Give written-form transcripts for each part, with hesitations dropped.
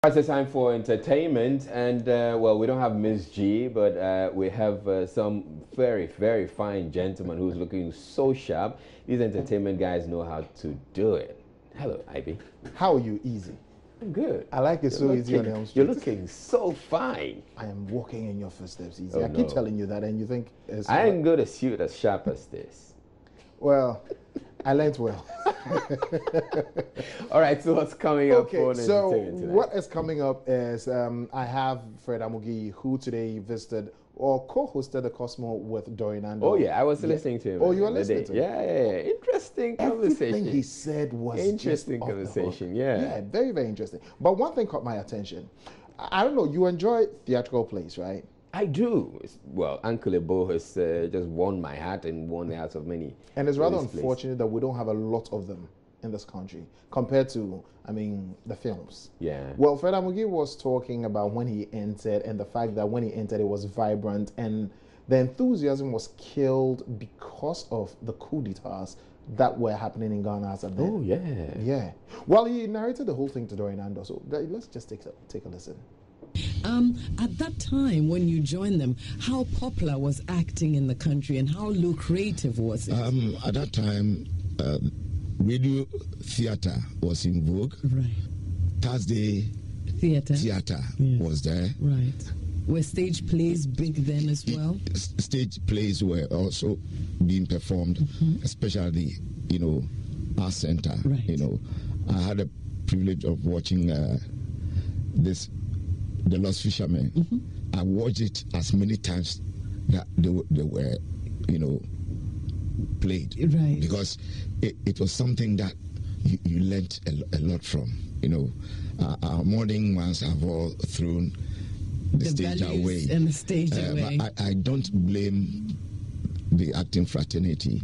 It's time for entertainment, and well, we don't have Miss G, but we have some very, very fine gentleman who's looking so sharp. These entertainment guys know how to do it. Hello, Ivy. How are you, Easy? I'm good. I like it so easy on Elm Street. You're looking so fine. I am walking in your footsteps, Easy. Oh, I keep no. telling you that, and you think it's I ain't got a suit as sharp as this. Well, I learned well. All right, so what's coming up for Okay, so entertainment tonight? what is coming up is I have Fred Amugi, who today visited or co-hosted the Cosmo with Dorian Ando. Oh yeah, I was listening to him. Oh, you were the listening day. to him? Yeah. Interesting conversation. Everything he said was Interesting just off the conversation, hook. yeah. Yeah, very, very interesting. But one thing caught my attention. I don't know, you enjoy theatrical plays, right? I do. Well, Uncle Ebo has just won my heart and won the hearts of many. And it's rather in this place. unfortunate that we don't have a lot of them in this country compared to, the films. Yeah. Well, Fred Amugi was talking about when he entered and the fact that when he entered it was vibrant and the enthusiasm was killed because of the coup d'etats that were happening in Ghana as a then. Oh, yeah. Yeah. Well, he narrated the whole thing to Dorian Ando, so let's just take a listen. At that time, when you joined them, how popular was acting in the country and how lucrative was it? At that time, radio theater was in vogue. Right. Thursday Theater. was there. Right. Were stage plays big then as well? Stage plays were also being performed, especially, Art Center. Right. I had the privilege of watching The Lost Fishermen. I watched it as many times that they were, played. Right. Because it was something that you learnt a lot from. Our modern ones have all thrown the stage values away. and the stage away. But I don't blame the acting fraternity.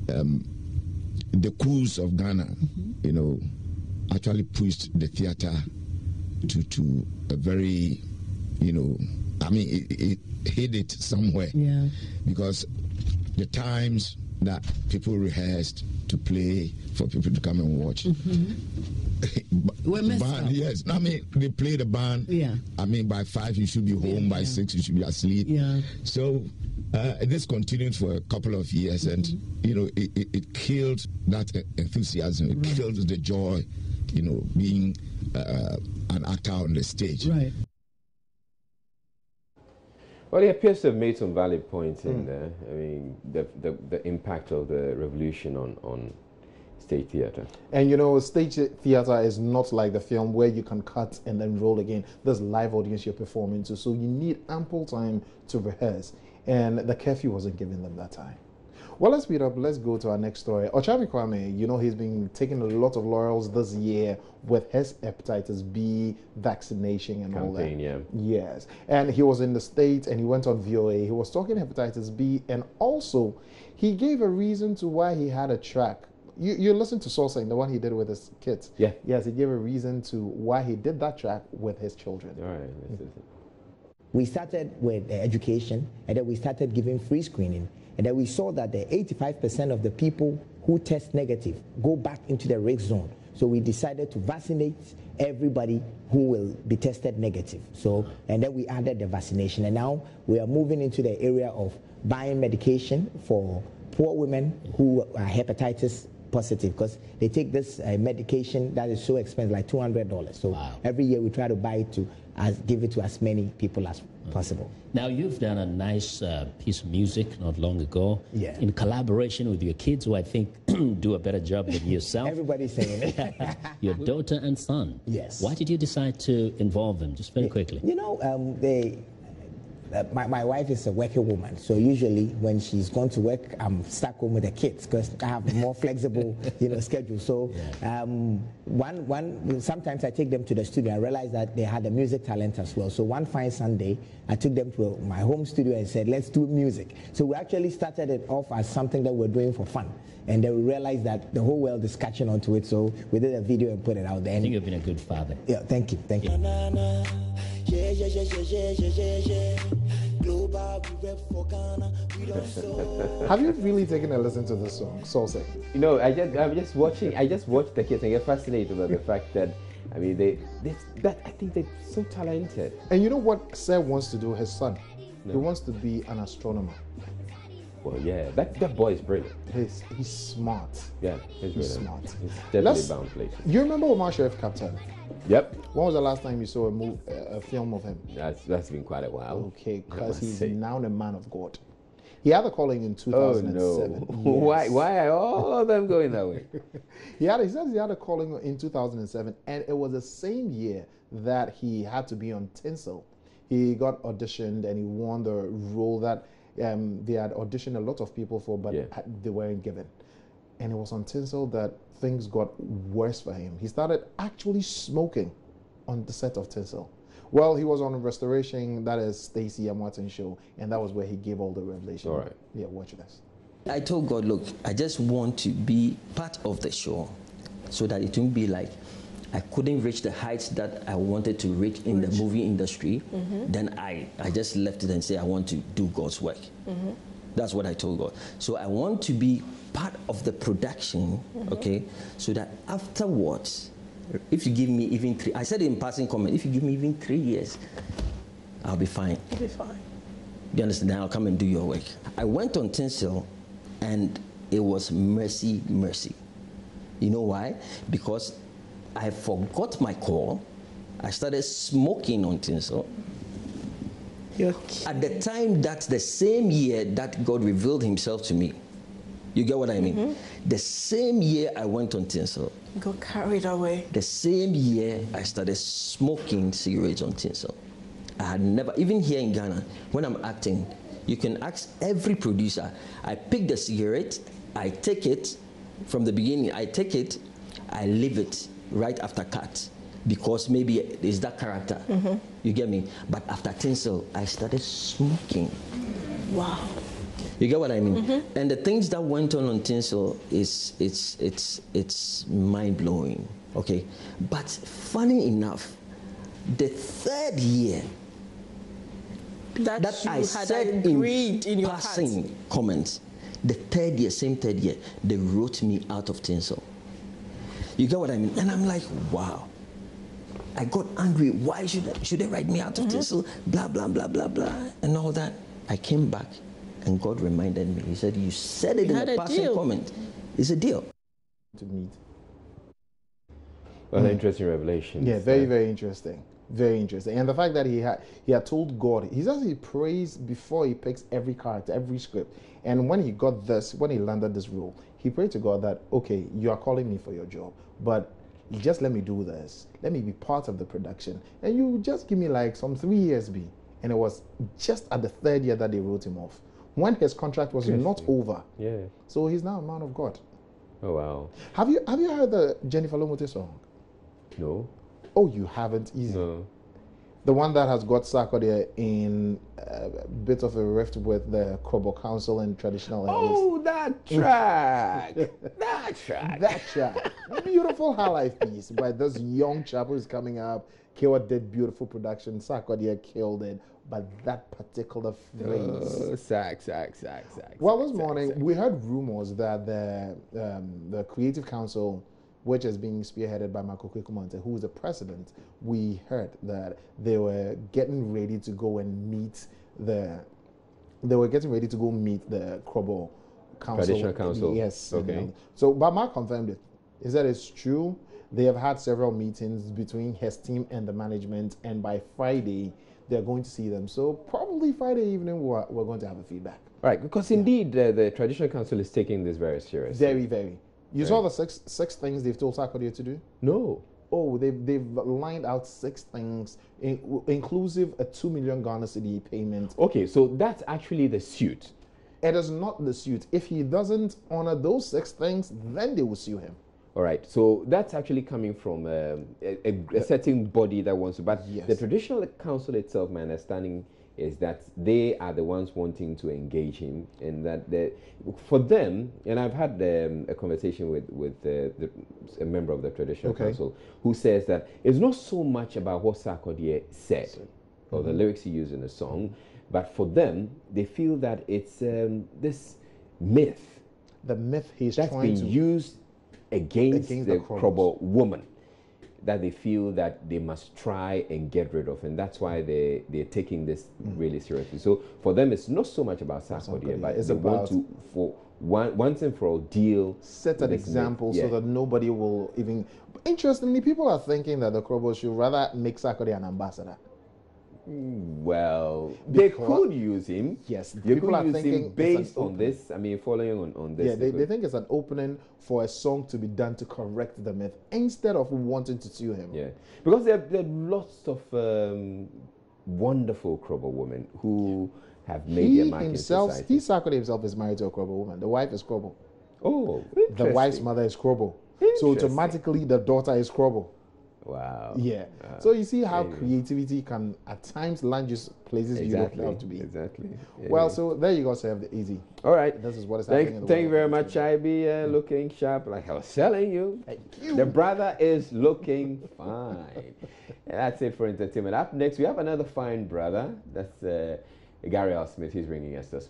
The coups of Ghana, actually pushed the theater to a very, it hid it somewhere. Yeah. Because the times that people rehearsed to play for people to come and watch. We're messed up. Yes. They play the band. Yeah. By 5 you should be home, by 6 you should be asleep. Yeah. So this continued for a couple of years and, it killed that enthusiasm. It killed the joy, being an actor on the stage. Right. Well, he appears to have made some valid points in there. The impact of the revolution on stage theater. And stage theater is not like the film where you can cut and then roll again. There's live audience you're performing to, so you need ample time to rehearse. And the curfew wasn't giving them that time. Well, let's speed up. Let's go to our next story. Ochami Kwame, he's been taking a lot of laurels this year with his hepatitis B vaccination and all that. Campaign, yeah. Yes. And he was in the States and he went on VOA. He was talking hepatitis B and also he gave a reason to why he had a track. You listened to Soul Sing, the one he did with his kids. Yeah. Yes, he gave a reason to why he did that track with his children. All right, let's listen. We started with education, and then we started giving free screening. And then we saw that the 85% of the people who test negative go back into the risk zone. So we decided to vaccinate everybody who will be tested negative. And then we added the vaccination. And now we are moving into the area of buying medication for poor women who are hepatitis positive, because they take this medication that is so expensive, like $200. So every year we try to buy it to give it to as many people as possible. Now, you've done a nice piece of music not long ago, Yeah. in collaboration with your kids, who I think do a better job than yourself. Everybody's saying it. Your daughter and son. Yes. Why did you decide to involve them? Just very quickly. My wife is a working woman, so usually when she's gone to work, I'm stuck home with the kids because I have a more flexible, schedule. So sometimes I take them to the studio. I realized that they had a music talent as well. So one fine Sunday, I took them to my home studio and said, let's do music. So we actually started it off as something that we're doing for fun. And then we realized that the whole world is catching on to it, so we did a video and put it out there. I think you've been a good father. Yeah, thank you. Have you really taken a listen to this song, Soul Sing? I just watched the kids and get fascinated by the fact that I mean, I think they're so talented. And you know what Sir wants to do, his son? He wants to be an astronomer. Well, yeah, that boy is brilliant. He's smart. Yeah, he's really smart. He's definitely bound places. You remember Omar Sharif, Captain? Yep. When was the last time you saw a film of him? That's been quite a while. Okay, because he's now a man of God. He had a calling in 2007. Oh no! Yes. Why are all of them going that way? He says he had a calling in 2007, and it was the same year that he had to be on Tinsel. He got auditioned and he won the role that they had auditioned a lot of people for, but they weren't given. And it was on Tinsel that things got worse for him. He started actually smoking on the set of Tinsel. Well, he was on Restoration, that is Stacey Amwaton's show, and that was where he gave all the revelation. All right. Yeah, watch this. I told God, look, I just want to be part of the show so that it won't be like I couldn't reach the heights that I wanted to reach in the movie industry. Then I just left it and said I want to do God's work. That's what I told God. So I want to be part of the production, okay, so that afterwards, if you give me even 3, I said in passing comment, if you give me even 3 years, I'll be fine. You'll be fine. You understand? Then I'll come and do your work. I went on Tinsel and it was mercy, mercy. You know why? Because I forgot my call. I started smoking on Tinsel. At the time, that's the same year that God revealed himself to me. You get what I mean? The same year I went on Tinsel. Got carried away. The same year I started smoking cigarettes on Tinsel. I had never, even here in Ghana, when I'm acting, you can ask every producer. I pick the cigarette, I take it from the beginning, I take it, I leave it right after cut because maybe it's that character. You get me? But after Tinsel, I started smoking. Wow. You get what I mean? And the things that went on Tinsel it's mind blowing. Okay, but funny enough, the 3rd year that I had said agreed in your passing heart. comments, the 3rd year, same 3rd year, they wrote me out of Tinsel. You get what I mean? And I'm like, wow. I got angry. Why should they write me out of Tinsel? Blah blah blah blah blah and all that. I came back. And God reminded me. He said, you said it in a passing comment. It's a deal. To meet. Well, interesting revelation. Yeah, very, very interesting. Very interesting. And the fact that he had told God, he says he prays before he picks every character, every script. And when he got this, when he landed this role, he prayed to God that, okay, you are calling me for your job, but just let me do this. Let me be part of the production. And you just give me like some 3 years, B. And it was just at the 3rd year that they wrote him off, when his contract was not over. Yeah. So he's now a man of God. Oh wow. Have you heard the Jennifer Lomote song? No. Oh, you haven't? Easy. No. The one that has got Sarkodie in a bit of a rift with the Krobo Council and traditional elders. Oh, that track. That track. That track. Beautiful high life piece by this young chap who's coming up. Kewa did beautiful production. Sarkodie killed it. But that particular phrase. Sack. Well, this morning we heard rumors that the Creative Council, which is being spearheaded by Marco Kwekumonte, who is the president, we heard that they were getting ready to go and meet the Krobo Council. Traditional Council. Yes. Okay. So, but Mark confirmed it. He said it's true. They have had several meetings between his team and the management, and by Friday, they're going to see them. So probably Friday evening, we're going to have a feedback. Right, because indeed the Traditional Council is taking this very seriously. Very, very. You saw the six things they've told Sarkodie to do? No. Oh, they've lined out 6 things, inclusive a 2 million Ghana cedi payment. Okay, so that's actually the suit. It is not the suit. If he doesn't honor those 6 things, then they will sue him. All right, so that's actually coming from a certain body that wants to. But yes. The Traditional Council itself, my understanding is that they are the ones wanting to engage him, and that for them, and I've had a conversation with a member of the Traditional Council who says that it's not so much about what Sarkodie said or the lyrics he used in the song, but for them, they feel that it's this myth. The myth he's that's trying been to used against the Krobo woman. that they feel that they must try and get rid of, and that's why they're taking this really seriously. So for them, it's not so much about Sarkodie, but it's they about want to, for once and for all, deal set an with this example myth. so that nobody will even. Interestingly, people are thinking that the Krobo should rather make Sarkodie an ambassador. Well, they could use him. Yes, they people could are use thinking him it's based an on this. I mean, following on this. Yeah, they could- think it's an opening for a song to be done to correct the myth instead of wanting to sue him. Yeah, because there are lots of wonderful Krobo women who have made He their mark himself, in society. Sarkodie himself is married to a Krobo woman. The wife is Krobo. Oh, The wife's interesting. mother is Krobo. So Interesting. automatically the daughter is Krobo. Wow. Yeah. So you see how there you go. creativity can at times land you places you don't have to be. Exactly. Yeah. Well, so there you go, Sir Easy. All right. This is what is happening in the Thank you world very of much, IB. Looking sharp, like I was telling you. The brother is looking fine. And that's it for entertainment. Up next, we have another fine brother. That's Gary L. Smith. He's bringing us the